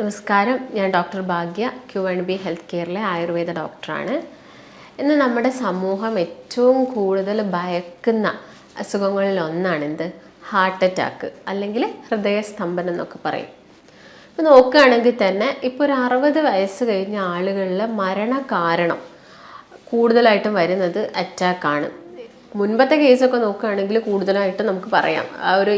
നമസ്കാരം, ഞാൻ ഡോക്ടർ ഭാഗ്യ, Q&B health കെയറിലെ Ayurveda ഡോക്ടറാണ്. ഇന്ന് നമ്മുടെ സമൂഹം ഏറ്റവും കൂടുതൽ ഭയക്കുന്ന അസുഖങ്ങളിൽ ഒന്നാണെന്ത്? ഹാർട്ട് അറ്റാക്ക് അല്ലെങ്കിൽ ഹൃദയസ്തംഭനം എന്നൊക്കെ പറയും. ഇപ്പോൾ നോക്കുകയാണെങ്കിൽ തന്നെ ഇപ്പോൾ ഒരു 60 വയസ്സ് കഴിഞ്ഞ ആളുകളിലെ മരണകാരണം കൂടുതലായിട്ടും വരുന്നത് അറ്റാക്കാണ്. മുൻപത്തെ കേസൊക്കെ നോക്കുകയാണെങ്കിൽ കൂടുതലായിട്ട് നമുക്ക് പറയാം, ആ ഒരു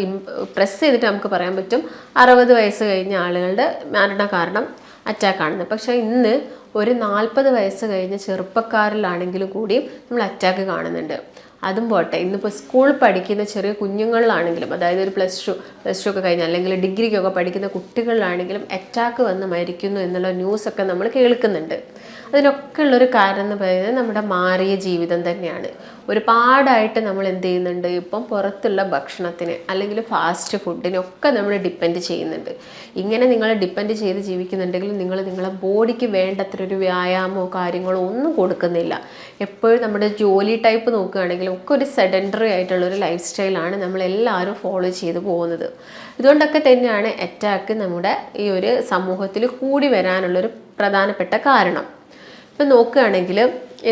പ്രസ് ചെയ്തിട്ട് നമുക്ക് പറയാൻ പറ്റും 60 വയസ്സ് കഴിഞ്ഞ ആളുകളുടെ മരണ കാരണം അറ്റാക്കാണെന്ന്. പക്ഷേ ഇന്ന് ഒരു 40 വയസ്സ് കഴിഞ്ഞ ചെറുപ്പക്കാരിലാണെങ്കിലും കൂടിയും നമ്മൾ അറ്റാക്ക് കാണുന്നുണ്ട്. അതും പോട്ടെ, ഇന്നിപ്പോൾ സ്കൂൾ പഠിക്കുന്ന ചെറിയ കുഞ്ഞുങ്ങളിലാണെങ്കിലും, അതായത് ഒരു പ്ലസ് ടു ഒക്കെ കഴിഞ്ഞ് അല്ലെങ്കിൽ ഡിഗ്രിക്കൊക്കെ പഠിക്കുന്ന കുട്ടികളിലാണെങ്കിലും അറ്റാക്ക് വന്ന് മരിക്കുന്നു എന്നുള്ള ന്യൂസൊക്കെ നമ്മൾ കേൾക്കുന്നുണ്ട്. അതിനൊക്കെ ഉള്ളൊരു കാരണം എന്ന് പറയുന്നത് നമ്മുടെ മാറിയ ജീവിതം തന്നെയാണ്. ഒരുപാടായിട്ട് നമ്മൾ എന്ത് ചെയ്യുന്നുണ്ട്, ഇപ്പം പുറത്തുള്ള ഭക്ഷണത്തിന് അല്ലെങ്കിൽ ഫാസ്റ്റ് ഫുഡിനൊക്കെ നമ്മൾ ഡിപ്പെൻഡ് ചെയ്യുന്നുണ്ട്. ഇങ്ങനെ നിങ്ങൾ ഡിപ്പെൻഡ് ചെയ്ത് ജീവിക്കുന്നുണ്ടെങ്കിൽ നിങ്ങൾ നിങ്ങളെ ബോഡിക്ക് വേണ്ടത്ര ഒരു വ്യായാമമോ കാര്യങ്ങളോ ഒന്നും കൊടുക്കുന്നില്ല. എപ്പോഴും നമ്മുടെ ജോലി ടൈപ്പ് നോക്കുകയാണെങ്കിൽ ഒക്കെ ഒരു സെഡൻറ്ററി ആയിട്ടുള്ളൊരു ലൈഫ് സ്റ്റൈലാണ് നമ്മളെല്ലാവരും ഫോളോ ചെയ്ത് പോകുന്നത്. ഇതുകൊണ്ടൊക്കെ തന്നെയാണ് അറ്റാക്ക് നമ്മുടെ ഈ ഒരു സമൂഹത്തിൽ കൂടി വരാനുള്ളൊരു പ്രധാനപ്പെട്ട കാരണം. ഇപ്പം നോക്കുകയാണെങ്കിൽ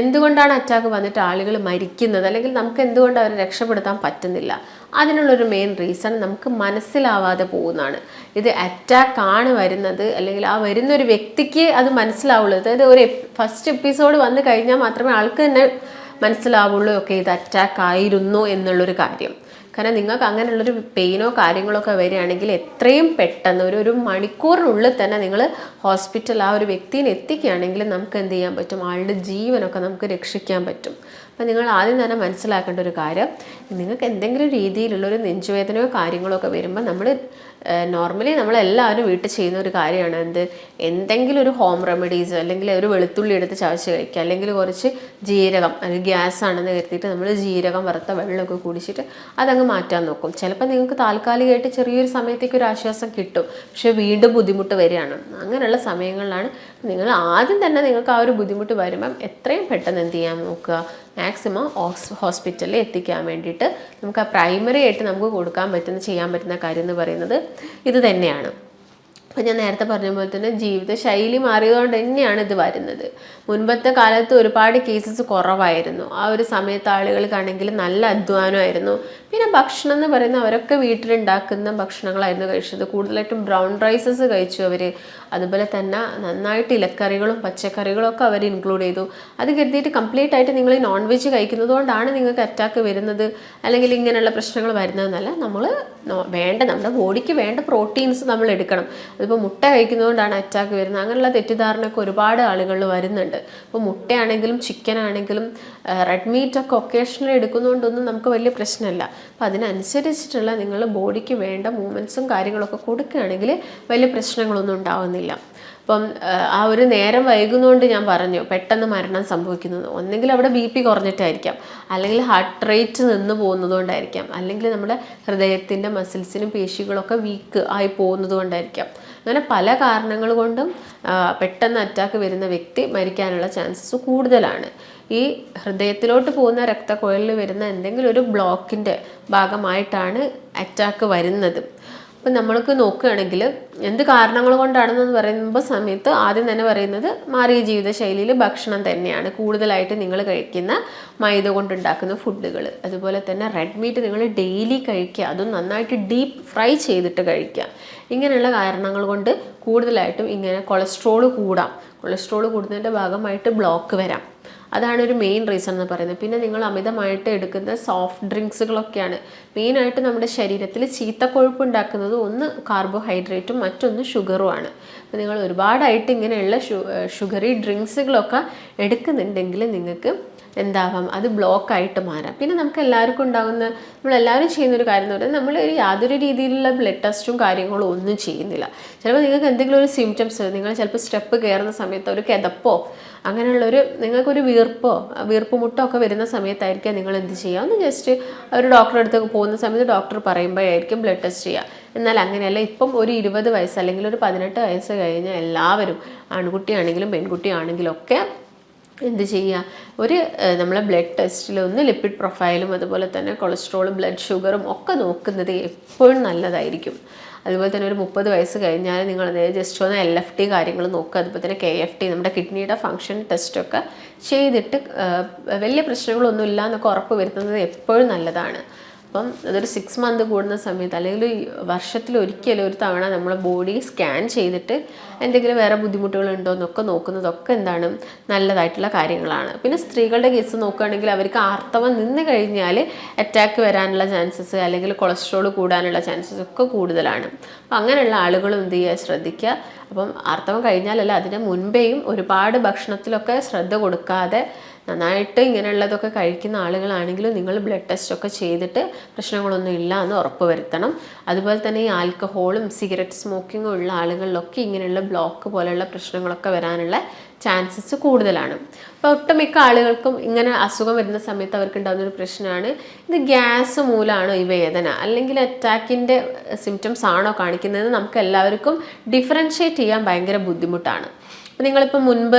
എന്തുകൊണ്ടാണ് അറ്റാക്ക് വന്നിട്ട് ആളുകൾ മരിക്കുന്നത്, അല്ലെങ്കിൽ നമുക്ക് എന്തുകൊണ്ട് അവരെ രക്ഷപ്പെടുത്താൻ പറ്റുന്നില്ല? അതിനുള്ളൊരു മെയിൻ റീസൺ നമുക്ക് മനസ്സിലാവാതെ പോകുന്നതാണ്. ഇത് അറ്റാക്കാണ് വരുന്നത്, അല്ലെങ്കിൽ ആ വരുന്നൊരു വ്യക്തിക്ക് അത് മനസ്സിലാവുള്ളൂ. അതായത് ഒരു ഫസ്റ്റ് എപ്പിസോഡ് വന്നു കഴിഞ്ഞാൽ മാത്രമേ ആൾക്ക് തന്നെ മനസ്സിലാവുള്ളൂ ഓക്കെ ഇത് അറ്റാക്ക് ആയിരുന്നു എന്നുള്ളൊരു കാര്യം. കാരണം നിങ്ങൾക്ക് അങ്ങനെയുള്ളൊരു പെയിനോ കാര്യങ്ങളോ ഒക്കെ വരികയാണെങ്കിൽ എത്രയും പെട്ടെന്ന് ഒരു മണിക്കൂറിനുള്ളിൽ തന്നെ നിങ്ങൾ ഹോസ്പിറ്റൽ ആ ഒരു വ്യക്തിയെ എത്തിക്കുകയാണെങ്കിൽ നമുക്ക് എന്ത് ചെയ്യാൻ പറ്റും, ആളുടെ ജീവനൊക്കെ നമുക്ക് രക്ഷിക്കാൻ പറ്റും. അപ്പം നിങ്ങൾ ആദ്യം തന്നെ മനസ്സിലാക്കേണ്ട ഒരു കാര്യം, നിങ്ങൾക്ക് എന്തെങ്കിലും രീതിയിലുള്ളൊരു നെഞ്ചുവേദനയോ കാര്യങ്ങളോ ഒക്കെ വരുമ്പോൾ നോർമലി നമ്മളെല്ലാവരും വീട്ടിൽ ചെയ്യുന്ന ഒരു കാര്യമാണ് എന്തെങ്കിലും ഒരു ഹോം റെമഡീസ്, അല്ലെങ്കിൽ ഒരു വെളുത്തുള്ളി എടുത്ത് ചവച്ച് കഴിക്കുക, അല്ലെങ്കിൽ കുറച്ച് ജീരകം, അല്ലെങ്കിൽ ഗ്യാസ് ആണെന്ന് കരുതിയിട്ട് നമ്മൾ ജീരകം വറുത്ത വെള്ളമൊക്കെ കുടിച്ചിട്ട് അതങ്ങ് മാറ്റാൻ നോക്കും. ചിലപ്പോൾ നിങ്ങൾക്ക് താൽക്കാലികമായിട്ട് ചെറിയൊരു സമയത്തേക്ക് ഒരു ആശ്വാസം കിട്ടും, പക്ഷേ വീണ്ടും ബുദ്ധിമുട്ട് വരികയാണ്. അങ്ങനെയുള്ള സമയങ്ങളിലാണ് നിങ്ങൾ ആദ്യം തന്നെ നിങ്ങൾക്ക് ആ ഒരു ബുദ്ധിമുട്ട് വരുമ്പം എത്രയും പെട്ടെന്ന് എന്ത് ചെയ്യാൻ നോക്കുക, മാക്സിമം ഹോസ്പിറ്റലിൽ എത്തിക്കാൻ വേണ്ടിയിട്ട് നമുക്ക് ആ പ്രൈമറി ആയിട്ട് നമുക്ക് ചെയ്യാൻ പറ്റുന്ന കാര്യം എന്ന് പറയുന്നത് ഇത് തന്നെയാണ്. അപ്പോൾ ഞാൻ നേരത്തെ പറഞ്ഞ പോലെ തന്നെ ജീവിതശൈലി മാറിയതുകൊണ്ട് തന്നെയാണ് ഇത് വരുന്നത്. മുൻപത്തെ കാലത്ത് ഒരുപാട് കേസസ് കുറവായിരുന്നു. ആ ഒരു സമയത്ത് ആളുകൾക്കാണെങ്കിൽ നല്ല അധ്വാനമായിരുന്നു. പിന്നെ ഭക്ഷണം എന്ന് പറയുന്നത് അവരൊക്കെ വീട്ടിലുണ്ടാക്കുന്ന ഭക്ഷണങ്ങളായിരുന്നു കഴിച്ചത്. കൂടുതലായിട്ടും ബ്രൗൺ റൈസസ് കഴിച്ചു അവർ. അതുപോലെ തന്നെ നന്നായിട്ട് ഇലക്കറികളും പച്ചക്കറികളും ഒക്കെ അവർ ഇൻക്ലൂഡ് ചെയ്തു. അത് കരുതിയിട്ട് കംപ്ലീറ്റ് ആയിട്ട് നിങ്ങൾ നോൺ വെജ് കഴിക്കുന്നത് കൊണ്ടാണ് നിങ്ങൾക്ക് അറ്റാക്ക് വരുന്നത് അല്ലെങ്കിൽ ഇങ്ങനെയുള്ള പ്രശ്നങ്ങൾ വരുന്നതെന്നല്ല. നമ്മുടെ ബോഡിക്ക് വേണ്ട പ്രോട്ടീൻസ് നമ്മൾ എടുക്കണം. അതിപ്പോൾ മുട്ട കഴിക്കുന്നതുകൊണ്ടാണ് അറ്റാക്ക് വരുന്നത്, അങ്ങനെയുള്ള തെറ്റിദ്ധാരണയൊക്കെ ഒരുപാട് ആളുകളിൽ വരുന്നുണ്ട്. ഇപ്പോൾ മുട്ടയാണെങ്കിലും ചിക്കൻ ആണെങ്കിലും റെഡ് മീറ്റൊക്കെ ഒക്കേഷണലി എടുക്കുന്നതുകൊണ്ടൊന്നും നമുക്ക് വലിയ പ്രശ്നമില്ല. അപ്പോൾ അതിനനുസരിച്ചിട്ടുള്ള നിങ്ങൾ ബോഡിക്ക് വേണ്ട മൂവ്മെൻറ്റ്സും കാര്യങ്ങളൊക്കെ കൊടുക്കുകയാണെങ്കിൽ വലിയ പ്രശ്നങ്ങളൊന്നും ഉണ്ടാവുന്നില്ല. അപ്പം ആ ഒരു നേരം വൈകുന്നതുകൊണ്ട് ഞാൻ പറഞ്ഞു പെട്ടെന്ന് മരണം സംഭവിക്കുന്നത്. ഒന്നെങ്കിൽ അവിടെ BP കുറഞ്ഞിട്ടായിരിക്കാം, അല്ലെങ്കിൽ ഹാർട്ട് റേറ്റ് നിന്ന് പോകുന്നതുകൊണ്ടായിരിക്കാം, അല്ലെങ്കിൽ നമ്മുടെ ഹൃദയത്തിൻ്റെ മസിൽസിനും പേശികളൊക്കെ വീക്ക് ആയി പോകുന്നത് കൊണ്ടായിരിക്കാം. അങ്ങനെ പല കാരണങ്ങൾ കൊണ്ടും പെട്ടെന്ന് അറ്റാക്ക് വരുന്ന വ്യക്തി മരിക്കാനുള്ള ചാൻസസ് കൂടുതലാണ്. ഈ ഹൃദയത്തിലോട്ട് പോകുന്ന രക്തക്കുഴലിൽ വരുന്ന എന്തെങ്കിലും ഒരു ബ്ലോക്കിൻ്റെ ഭാഗമായിട്ടാണ് അറ്റാക്ക് വരുന്നത്. അപ്പം നമ്മൾക്ക് നോക്കുകയാണെങ്കിൽ എന്ത് കാരണങ്ങൾ കൊണ്ടാണെന്ന് പറയുമ്പോൾ സമയത്ത് ആദ്യം തന്നെ പറയുന്നത് മാറിയ ജീവിതശൈലിയിൽ ഭക്ഷണം തന്നെയാണ്. കൂടുതലായിട്ട് നിങ്ങൾ കഴിക്കുന്ന മൈദ കൊണ്ടുണ്ടാക്കുന്ന ഫുഡുകൾ, അതുപോലെ തന്നെ റെഡ് മീറ്റ് നിങ്ങൾ ഡെയിലി കഴിക്കുക, അതും നന്നായിട്ട് ഡീപ്പ് ഫ്രൈ ചെയ്തിട്ട് കഴിക്കുക. ഇങ്ങനെയുള്ള കാരണങ്ങൾ കൊണ്ട് കൂടുതലായിട്ടും ഇങ്ങനെ കൊളസ്ട്രോൾ കൂടുന്നതിൻ്റെ ഭാഗമായിട്ട് ബ്ലോക്ക് വരാം. അതാണ് ഒരു മെയിൻ റീസൺ എന്ന് പറയുന്നത്. പിന്നെ നിങ്ങൾ അമിതമായിട്ട് എടുക്കുന്ന സോഫ്റ്റ് ഡ്രിങ്ക്സുകളൊക്കെയാണ് മെയിനായിട്ട് നമ്മുടെ ശരീരത്തിൽ ചീത്തക്കൊഴുപ്പ് ഉണ്ടാക്കുന്നത്. ഒന്ന് കാർബോഹൈഡ്രേറ്റും മറ്റൊന്ന് ഷുഗറുമാണ്. അപ്പോൾ നിങ്ങൾ ഒരുപാടായിട്ട് ഇങ്ങനെയുള്ള ഷുഗറി ഡ്രിങ്ക്സുകളൊക്കെ എടുക്കുന്നുണ്ടെങ്കിൽ നിങ്ങൾക്ക് എന്താവാം, അത് ബ്ലോക്കായിട്ട് മാറാം. പിന്നെ നമുക്ക് എല്ലാവർക്കും നമ്മളെല്ലാവരും ചെയ്യുന്നൊരു കാര്യം എന്ന് പറയുന്നത് നമ്മൾ യാതൊരു രീതിയിലുള്ള ബ്ലഡ് ടെസ്റ്റും കാര്യങ്ങളും ഒന്നും ചെയ്യുന്നില്ല. ചിലപ്പോൾ നിങ്ങൾക്ക് എന്തെങ്കിലും ഒരു സിംറ്റംസ്, നിങ്ങൾ ചിലപ്പോൾ സ്റ്റെപ്പ് കയറുന്ന സമയത്ത് ഒരു കിതപ്പോ നിങ്ങൾക്കൊരു വീർപ്പ് മുട്ടോ ഒക്കെ വരുന്ന സമയത്തായിരിക്കും നിങ്ങൾ എന്ത് ചെയ്യുക, ഒന്ന് ജസ്റ്റ് ഒരു ഡോക്ടറെ അടുത്ത് പോകുന്ന സമയത്ത് ഡോക്ടർ പറയുമ്പോഴായിരിക്കും ബ്ലഡ് ടെസ്റ്റ് ചെയ്യുക. എന്നാൽ അങ്ങനെയല്ല. ഇപ്പം ഒരു 20 വയസ്സ് അല്ലെങ്കിൽ ഒരു 18 വയസ്സ് കഴിഞ്ഞ എല്ലാവരും, ആൺകുട്ടിയാണെങ്കിലും പെൺകുട്ടിയാണെങ്കിലും ഒക്കെ എന്ത് ചെയ്യുക, നമ്മളെ ബ്ലഡ് ടെസ്റ്റിൽ ഒന്ന് ലിപ്പിഡ് പ്രൊഫൈലും അതുപോലെ തന്നെ കൊളസ്ട്രോളും ബ്ലഡ് ഷുഗറും ഒക്കെ നോക്കുന്നത് എപ്പോഴും നല്ലതായിരിക്കും. അതുപോലെ തന്നെ ഒരു 30 വയസ്സ് കഴിഞ്ഞാൽ നിങ്ങൾ ജസ്റ്റ് ഒന്ന് LFT കാര്യങ്ങൾ നോക്കുക, അതുപോലെ തന്നെ KFT നമ്മുടെ കിഡ്നിയുടെ ഫങ്ഷൻ ടെസ്റ്റൊക്കെ ചെയ്തിട്ട് വലിയ പ്രശ്നങ്ങളൊന്നും ഇല്ല എന്നൊക്കെ ഉറപ്പ് വരുത്തുന്നത് എപ്പോഴും നല്ലതാണ്. അപ്പം അതൊരു 6 മന്ത് കൂടുന്ന സമയത്ത് അല്ലെങ്കിൽ വർഷത്തിലൊരിക്കലും ഒരു തവണ നമ്മൾ ബോഡി സ്കാൻ ചെയ്തിട്ട് എന്തെങ്കിലും വേറെ ബുദ്ധിമുട്ടുകളുണ്ടോ എന്നൊക്കെ നോക്കുന്നതൊക്കെ എന്താണ് നല്ലതായിട്ടുള്ള കാര്യങ്ങളാണ്. പിന്നെ സ്ത്രീകളുടെ കേസ് നോക്കുകയാണെങ്കിൽ അവർക്ക് ആർത്തവം നിന്ന് കഴിഞ്ഞാൽ അറ്റാക്ക് വരാനുള്ള ചാൻസസ് അല്ലെങ്കിൽ കൊളസ്ട്രോൾ കൂടാനുള്ള ചാൻസസ് ഒക്കെ കൂടുതലാണ്. അപ്പം അങ്ങനെയുള്ള ആളുകളും എന്ത് ചെയ്യുക, ശ്രദ്ധിക്കുക. അപ്പം ആർത്തവം കഴിഞ്ഞാലല്ല, അതിന് മുൻപേയും ഒരുപാട് ഭക്ഷണത്തിലൊക്കെ ശ്രദ്ധ കൊടുക്കാതെ നന്നായിട്ട് ഇങ്ങനെയുള്ളതൊക്കെ കഴിക്കുന്ന ആളുകളാണെങ്കിലും നിങ്ങൾ ബ്ലഡ് ടെസ്റ്റ് ഒക്കെ ചെയ്തിട്ട് പ്രശ്നങ്ങളൊന്നും ഇല്ല എന്ന് ഉറപ്പ് വരുത്തണം. അതുപോലെ തന്നെ ഈ ആൽക്കഹോളും സിഗരറ്റ് സ്മോക്കിങ്ങും ഉള്ള ആളുകളിലൊക്കെ ഇങ്ങനെയുള്ള ബ്ലോക്ക് പോലെയുള്ള പ്രശ്നങ്ങളൊക്കെ വരാനുള്ള ചാൻസസ് കൂടുതലാണ്. അപ്പോൾ ഒട്ടുമിക്ക ആളുകൾക്കും ഇങ്ങനെ അസുഖം വരുന്ന സമയത്ത് അവർക്ക് ഉണ്ടാകുന്നൊരു പ്രശ്നമാണ്, ഇത് ഗ്യാസ് മൂലമാണോ ഈ വേദന അല്ലെങ്കിൽ അറ്റാക്കിൻ്റെ സിംറ്റംസ് ആണോ കാണിക്കുന്നത്, നമുക്ക് എല്ലാവർക്കും ഡിഫറൻഷ്യേറ്റ് ചെയ്യാൻ ഭയങ്കര ബുദ്ധിമുട്ടാണ്. അപ്പോൾ നിങ്ങളിപ്പോൾ മുൻപ്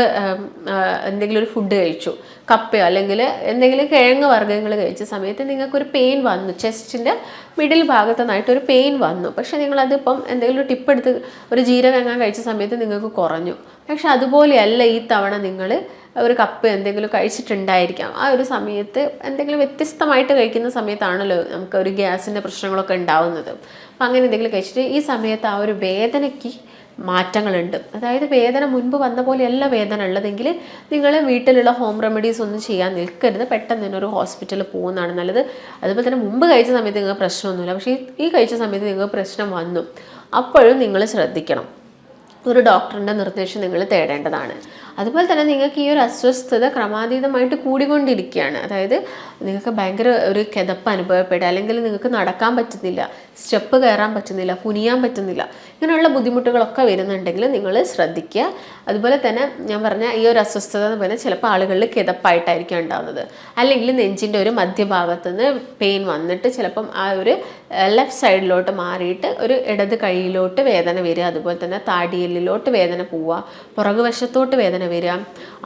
എന്തെങ്കിലും ഒരു ഫുഡ് കഴിച്ചു, കപ്പയോ അല്ലെങ്കിൽ എന്തെങ്കിലും കിഴങ്ങ് വർഗ്ഗങ്ങൾ കഴിച്ച സമയത്ത് നിങ്ങൾക്കൊരു പെയിൻ വന്നു, ചെസ്റ്റിൻ്റെ മിഡിൽ ഭാഗത്തുനിന്നായിട്ട് ഒരു പെയിൻ വന്നു. പക്ഷേ നിങ്ങളതിപ്പം എന്തെങ്കിലും ഒരു ടിപ്പ് എടുത്ത് ഒരു ജീരകം കഴിച്ച സമയത്ത് നിങ്ങൾക്ക് കുറഞ്ഞു. പക്ഷെ അതുപോലെയല്ല ഈ തവണ നിങ്ങൾ ഒരു കപ്പ് എന്തെങ്കിലും കഴിച്ചിട്ടുണ്ടായിരിക്കാം. ആ ഒരു സമയത്ത് എന്തെങ്കിലും വ്യത്യസ്തമായിട്ട് കഴിക്കുന്ന സമയത്താണല്ലോ നമുക്ക് ഒരു ഗ്യാസിൻ്റെ പ്രശ്നങ്ങളൊക്കെ ഉണ്ടാവുന്നത്. അപ്പം അങ്ങനെ എന്തെങ്കിലും കഴിച്ചിട്ട് ഈ സമയത്ത് ആ ഒരു വേദനയ്ക്ക് മാറ്റങ്ങളുണ്ട്. അതായത് വേദന മുൻപ് വന്ന പോലെയല്ല വേദന ഉള്ളതെങ്കിൽ നിങ്ങൾ വീട്ടിലുള്ള ഹോം റെമഡീസ് ഒന്നും ചെയ്യാൻ നിൽക്കരുത്, പെട്ടെന്ന് തന്നെ ഒരു ഹോസ്പിറ്റലിൽ പോകുന്നതാണ് നല്ലത്. അതുപോലെ തന്നെ മുമ്പ് കഴിച്ച സമയത്ത് നിങ്ങൾക്ക് പ്രശ്നമൊന്നുമില്ല, പക്ഷേ ഈ കഴിച്ച സമയത്ത് നിങ്ങൾക്ക് പ്രശ്നം വന്നു, അപ്പോഴും നിങ്ങൾ ശ്രദ്ധിക്കണം. ഒരു ഡോക്ടറിൻ്റെ നിർദ്ദേശം നിങ്ങൾ തേടേണ്ടതാണ്. അതുപോലെ തന്നെ നിങ്ങൾക്ക് ഈ ഒരു അസ്വസ്ഥത ക്രമാതീതമായിട്ട് കൂടിക്കൊണ്ടിരിക്കുകയാണ്. അതായത് നിങ്ങൾക്ക് ഭയങ്കര ഒരു കിതപ്പ് അനുഭവപ്പെടുക, അല്ലെങ്കിൽ നിങ്ങൾക്ക് നടക്കാൻ പറ്റുന്നില്ല, സ്റ്റെപ്പ് കയറാൻ പറ്റുന്നില്ല, കുനിയാൻ പറ്റുന്നില്ല, ഇങ്ങനെയുള്ള ബുദ്ധിമുട്ടുകളൊക്കെ വരുന്നുണ്ടെങ്കിൽ നിങ്ങൾ ശ്രദ്ധിക്കുക. അതുപോലെ തന്നെ ഞാൻ പറഞ്ഞ ഈ ഒരു അസ്വസ്ഥത എന്ന് പറഞ്ഞാൽ ചിലപ്പോൾ ആളുകളിൽ കിതപ്പായിട്ടായിരിക്കും ഉണ്ടാകുന്നത്, അല്ലെങ്കിൽ നെഞ്ചിൻ്റെ ഒരു മധ്യഭാഗത്തു നിന്ന് പെയിൻ വന്നിട്ട് ചിലപ്പം ആ ഒരു ലെഫ്റ്റ് സൈഡിലോട്ട് മാറിയിട്ട് ഒരു ഇടത് കൈയിലോട്ട് വേദന വരിക, അതുപോലെ തന്നെ താടിയെല്ലിലോട്ട് വേദന പോവുക, പുറകുവശത്തോട്ട് വേദന വരിക,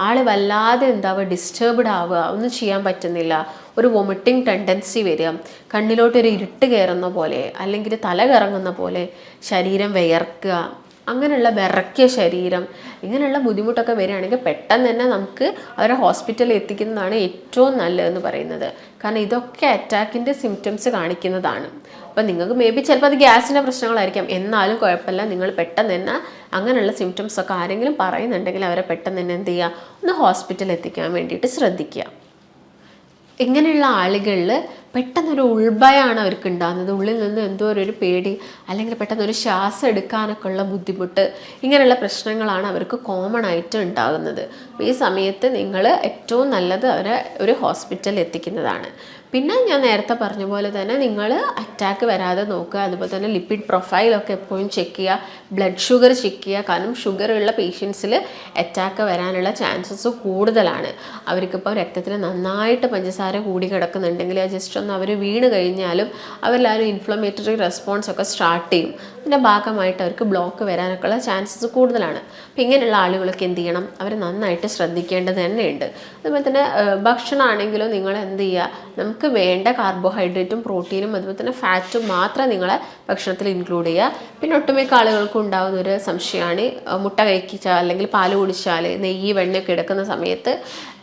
ആൾ വല്ലാതെ എന്താവുക, ഡിസ്റ്റർബ്ഡ് ആവുക, ഒന്നും ചെയ്യാൻ പറ്റുന്നില്ല, ഒരു വൊമിറ്റിംഗ് ടെൻഡൻസി വരിക, കണ്ണിലോട്ടൊരു ഇരുട്ട് കയറുന്ന പോലെ അല്ലെങ്കിൽ തല കറങ്ങുന്ന പോലെ, ശരീരം വിയർക്കുക, അങ്ങനെയുള്ള വിറക്കിയ ശരീരം, ഇങ്ങനെയുള്ള ബുദ്ധിമുട്ടൊക്കെ വരികയാണെങ്കിൽ പെട്ടെന്ന് തന്നെ നമുക്ക് അവരെ ഹോസ്പിറ്റലിൽ എത്തിക്കുന്നതാണ് ഏറ്റവും നല്ലതെന്ന് പറയുന്നത്. കാരണം ഇതൊക്കെ അറ്റാക്കിൻ്റെ സിംറ്റംസ് കാണിക്കുന്നതാണ്. അപ്പം നിങ്ങൾക്ക് മേ ബി ചിലപ്പോൾ അത് ഗ്യാസിൻ്റെ പ്രശ്നങ്ങളായിരിക്കാം, എന്നാലും കുഴപ്പമില്ല, നിങ്ങൾ പെട്ടെന്ന് തന്നെ അങ്ങനെയുള്ള സിംറ്റംസ് ഒക്കെ ആരെങ്കിലും പറയുന്നുണ്ടെങ്കിൽ അവരെ പെട്ടെന്ന് തന്നെ എന്ത് ചെയ്യുക, ഒന്ന് ഹോസ്പിറ്റലിൽ എത്തിക്കാൻ വേണ്ടിയിട്ട് ശ്രദ്ധിക്കുക. ഇങ്ങനെയുള്ള ആളുകളിൽ പെട്ടെന്നൊരു ഉൾഭയമാണ് അവർക്ക് ഉണ്ടാകുന്നത്, ഉള്ളിൽ നിന്ന് എന്തോ ഒരു പേടി, അല്ലെങ്കിൽ പെട്ടെന്നൊരു ശ്വാസം എടുക്കാനൊക്കെ ഉള്ള ബുദ്ധിമുട്ട്, ഇങ്ങനെയുള്ള പ്രശ്നങ്ങളാണ് അവർക്ക് കോമൺ ആയിട്ട് ഉണ്ടാകുന്നത്. അപ്പോൾ ഈ സമയത്ത് നിങ്ങൾ ഏറ്റവും നല്ലത് അവരെ ഒരു ഹോസ്പിറ്റലിൽ എത്തിക്കുന്നതാണ്. പിന്നെ ഞാൻ നേരത്തെ പറഞ്ഞ പോലെ തന്നെ നിങ്ങൾ അറ്റാക്ക് വരാതെ നോക്കുക. അതുപോലെ തന്നെ ലിപ്പിഡ് പ്രൊഫൈലൊക്കെ എപ്പോഴും ചെക്ക് ചെയ്യുക, ബ്ലഡ് ഷുഗർ ചെക്ക് ചെയ്യുക. കാരണം ഷുഗർ ഉള്ള പേഷ്യൻസിൽ അറ്റാക്ക് വരാനുള്ള ചാൻസസ് കൂടുതലാണ്. അവർക്കിപ്പോൾ രക്തത്തിൽ നന്നായിട്ട് പഞ്ചസാര കൂടി കിടക്കുന്നുണ്ടെങ്കിൽ ജസ്റ്റ് ഒന്ന് അവർ വീണ് കഴിഞ്ഞാലും അവരിലാരും ഇൻഫ്ലമേറ്ററി റെസ്പോൺസ് ഒക്കെ സ്റ്റാർട്ട് ചെയ്യും. അതിൻ്റെ ഭാഗമായിട്ട് അവർക്ക് ബ്ലോക്ക് വരാനൊക്കെ ഉള്ള ചാൻസസ് കൂടുതലാണ്. അപ്പോൾ ഇങ്ങനെയുള്ള ആളുകളൊക്കെ എന്ത് ചെയ്യണം, അവർ നന്നായിട്ട് ശ്രദ്ധിക്കേണ്ടത് തന്നെയുണ്ട്. അതുപോലെ തന്നെ ഭക്ഷണമാണെങ്കിലും നിങ്ങൾ എന്ത് ചെയ്യുക, നമുക്ക് വേണ്ട കാർബോഹൈഡ്രേറ്റും പ്രോട്ടീനും അതുപോലെ തന്നെ ഫാറ്റും മാത്രം നിങ്ങളെ ഭക്ഷണത്തിൽ ഇൻക്ലൂഡ് ചെയ്യുക. പിന്നെ ഒട്ടുമിക്ക ആളുകൾക്കും ഉണ്ടാകുന്ന ഒരു സംശയമാണ്, മുട്ട കഴിച്ചാൽ അല്ലെങ്കിൽ പാല് കുടിച്ചാൽ നെയ്യ് വെണ്ണയൊക്കെ എടുക്കുന്ന സമയത്ത്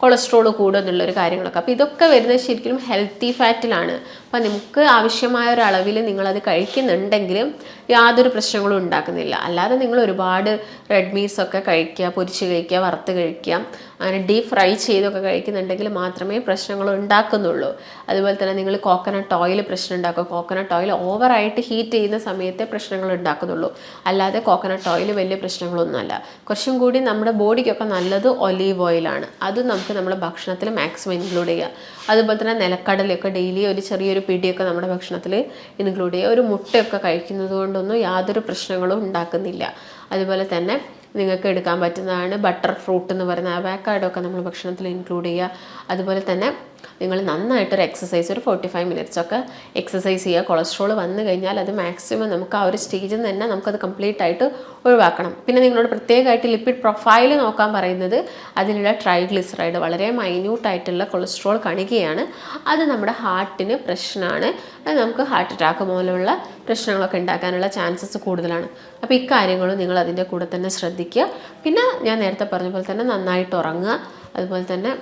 കൊളസ്ട്രോൾ കൂടുമെന്നുള്ളൊരു കാര്യങ്ങളൊക്കെ. അപ്പോൾ ഇതൊക്കെ വരുന്നത് ശരിക്കും ഹെൽത്തി ഫാറ്റിലാണ്. അപ്പോൾ നമുക്ക് ആവശ്യമായ ഒരു അളവിൽ നിങ്ങളത് കഴിക്കുന്നുണ്ടെങ്കിലും യാതൊരു പ്രശ്നങ്ങളും ഉണ്ടാക്കുന്നില്ല. അല്ലാതെ നിങ്ങൾ ഒരുപാട് റെഡ് മീറ്റ്സ് ഒക്കെ കഴിക്കുക, പൊരിച്ച് കഴിക്കുക, വറുത്ത് കഴിക്കുക, അങ്ങനെ ഡീപ് ഫ്രൈ ചെയ്തൊക്കെ കഴിക്കുന്നുണ്ടെങ്കിൽ മാത്രമേ പ്രശ്നങ്ങൾ ഉണ്ടാക്കുന്നുള്ളൂ. അതുപോലെ തന്നെ നിങ്ങൾ കോക്കനട്ട് ഓയിൽ പ്രശ്നം ഉണ്ടാക്കുക. കോക്കനട്ട് ഓയിൽ ഓവറായിട്ട് ഹീറ്റ് ചെയ്യുന്ന സമയത്തെ പ്രശ്നങ്ങൾ ഉണ്ടാക്കുന്നുള്ളൂ, അല്ലാതെ കോക്കനട്ട് ഓയിൽ വലിയ പ്രശ്നങ്ങളൊന്നുമല്ല. കുറച്ചും കൂടി നമ്മുടെ ബോഡിക്കൊക്കെ നല്ലത് ഒലീവ് ഓയിലാണ്. അത് നമുക്ക് നമ്മുടെ ഭക്ഷണത്തിൽ മാക്സിമം ഇൻക്ലൂഡ് ചെയ്യുക. അതുപോലെ തന്നെ നിലക്കടലയൊക്കെ ഡെയിലി ഒരു ചെറിയൊരു പിടിയൊക്കെ നമ്മുടെ ഭക്ഷണത്തിൽ ഇൻക്ലൂഡ് ചെയ്യുക. ഒരു മുട്ടയൊക്കെ കഴിക്കുന്നത് കൊണ്ടൊന്നും യാതൊരു പ്രശ്നങ്ങളും ഉണ്ടാക്കുന്നില്ല. അതുപോലെ തന്നെ നിങ്ങൾക്ക് എടുക്കാൻ പറ്റുന്നതാണ് ബട്ടർ ഫ്രൂട്ട് എന്ന് പറയുന്ന അവക്കാഡോ ഒക്കെ നമ്മൾ ഭക്ഷണത്തിൽ ഇൻക്ലൂഡ് ചെയ്യുക. അതുപോലെ തന്നെ നിങ്ങൾ നന്നായിട്ടൊരു എക്സസൈസ് ഒരു 45 മിനിറ്റ്സ് ഒക്കെ എക്സസൈസ് ചെയ്യുക. കൊളസ്ട്രോൾ വന്നു കഴിഞ്ഞാൽ അത് മാക്സിമം നമുക്ക് ആ ഒരു സ്റ്റേജിൽ നിന്ന് തന്നെ നമുക്കത് കംപ്ലീറ്റ് ആയിട്ട് ഒഴിവാക്കണം. പിന്നെ നിങ്ങളോട് പ്രത്യേകമായിട്ട് ലിപ്പിഡ് പ്രൊഫൈൽ നോക്കാൻ പറയുന്നത് അതിലുള്ള ട്രൈഗ്ലിസറൈഡ് വളരെ മൈന്യൂട്ടായിട്ടുള്ള കൊളസ്ട്രോൾ കണികയാണ്. അത് നമ്മുടെ ഹാർട്ടിന് പ്രശ്നമാണ്. അത് നമുക്ക് ഹാർട്ട് അറ്റാക്ക് പോലുള്ള പ്രശ്നങ്ങളൊക്കെ ഉണ്ടാക്കാനുള്ള ചാൻസസ് കൂടുതലാണ്. അപ്പോൾ ഇക്കാര്യങ്ങളും നിങ്ങൾ അതിൻ്റെ കൂടെ തന്നെ ശ്രദ്ധിക്കുക. പിന്നെ ഞാൻ നേരത്തെ പറഞ്ഞ പോലെ തന്നെ നന്നായിട്ട് ഉറങ്ങുക. അതുപോലെ തന്നെ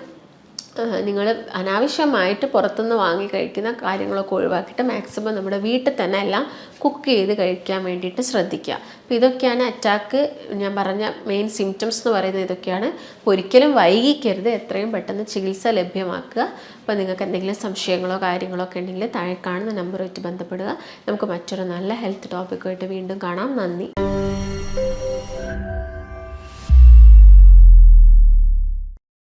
നിങ്ങൾ അനാവശ്യമായിട്ട് പുറത്തുനിന്ന് വാങ്ങി കഴിക്കുന്ന കാര്യങ്ങളൊക്കെ ഒഴിവാക്കിയിട്ട് മാക്സിമം നമ്മുടെ വീട്ടിൽ തന്നെ എല്ലാം കുക്ക് ചെയ്ത് കഴിക്കാൻ വേണ്ടിയിട്ട് ശ്രദ്ധിക്കുക. അപ്പോൾ ഇതൊക്കെയാണ് അറ്റാക്ക് ഞാൻ പറഞ്ഞ മെയിൻ സിംറ്റംസ് എന്ന് പറയുന്നത് ഇതൊക്കെയാണ്. ഒരിക്കലും വൈകിക്കരുത്, എത്രയും പെട്ടെന്ന് ചികിത്സ ലഭ്യമാക്കുക. അപ്പോൾ നിങ്ങൾക്ക് എന്തെങ്കിലും സംശയങ്ങളോ കാര്യങ്ങളോ ഒക്കെ ഉണ്ടെങ്കിൽ താഴെ കാണുന്ന നമ്പറുമായിട്ട് ബന്ധപ്പെടുക. നമുക്ക് മറ്റൊരു നല്ല ഹെൽത്ത് ടോപ്പിക്കുമായിട്ട് വീണ്ടും കാണാം. നന്ദി.